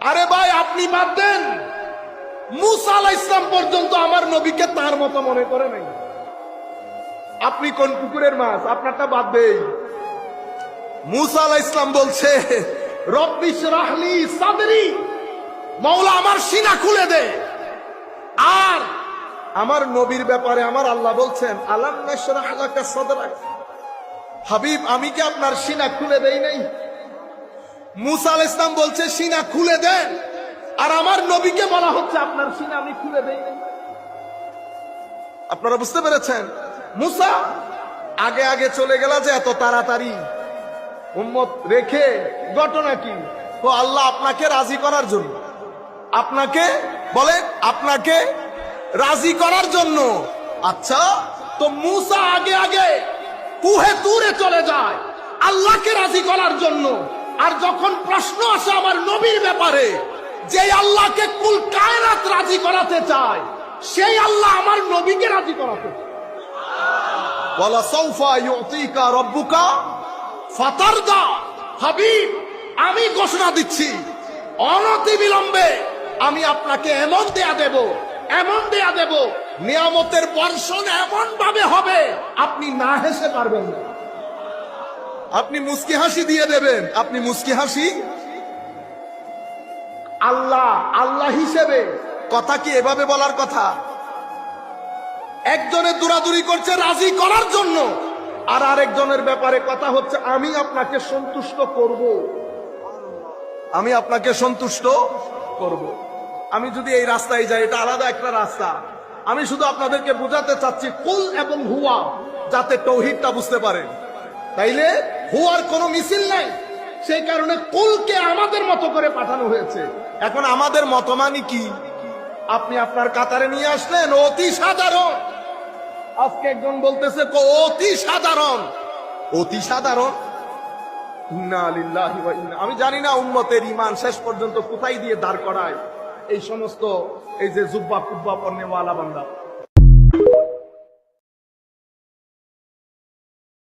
আরে ভাই আপনি বাদ দেন, মুসা আলাইহিস সালাম পর্যন্ত আমার নবীকে তার মতো মনে করে নাই। আপনি কোন পুকুরের মাছ, আপনারটা বাদ দেই। মুসা আলাইহিস সালাম বলছে রব্বি ইশরাহ লি সাদরি, মাওলা আমার সিনা খুলে দে। আর আমার নবীর ব্যাপারে আমার আল্লাহ বলছেন আলাম নাশরাহ লাকা সাদরাক, হাবিব আমি কি আপনার সিনা খুলে দেই নাই? মুসা আলাইহিস সালাম বলছে সিনা খুলে দেন, আর আমার নবীকে বলা হচ্ছে আপনার সিনা আমি খুলে দেই নাই। আপনারা বুঝতে পেরেছেন? মুসা আগে আগে চলে গেল যে এত তাড়াতাড়ি উম্মত রেখে, ঘটনা কি? তো আল্লাহ আপনাকে রাজি করার জন্য, আপনাকে বলে আপনাকে রাজি করার জন্য। আচ্ছা, তো মুসা আগে আগে কুহে তুরে চলে যায় আল্লাহকে রাজি করার জন্য। আর যখন প্রশ্ন আসে আমার নবীর ব্যাপারে, যে আল্লাহকে কুল কায়নাত রাজি করাতে চায়, সেই আল্লাহ আমার নবীকে রাজি করাতে চায়। ওয়ালা সাউফা ইউতিকা রাব্বুকা ফাতারদা, হাবিব আমি ঘোষণা দিচ্ছি অনতি বিলম্বে আমি আপনাকে এমন দেয়া দেব, এমন দেয়া দেব, নিয়ামতের বর্ষণ এমন ভাবে হবে আপনি না হেসে পারবেন না। আপনি মুস্কি হাসি দিয়ে দেবেন, আপনি মুস্কি হাসি। আল্লাহ আল্লাহ হিসেবে কথা কি এভাবে বলার কথা? একজনের দৌড়াদৌড়ি করছে রাজি করার জন্য, আর আরেকজনের ব্যাপারে কথা হচ্ছে আমি আপনাকে সন্তুষ্ট করব, আমি আপনাকে সন্তুষ্ট করব। আমি যদি এই রাস্তায় যাই, এটা আলাদা একটা রাস্তা। আমি শুধু আপনাদেরকে বোঝাতে চাচ্ছি কুল এবং হুয়া, যাতে তৌহিদটা বুঝতে পারেন। তাইলে হুয়ার কোনো মিছিল নাই, সেই কারণে কুলকে আমাদের মতো করে পাঠানো হয়েছে। এখন আমাদের মত মানে কি? আপনি আপনার কাতারে নিয়ে আসলেন অতি সাধারণ, আজকে একজন বলতেছে অতি সাধারণ, অতি সাধারণ। ইন্না লিল্লাহি ওয়া ইন্না, আমি জানি না উম্মতের ঈমান শেষ পর্যন্ত কোথায় দিয়ে দাঁড় করায় এই সমস্ত এই যে জুব্বা কুব্বা পরনেওয়ালা বান্দা।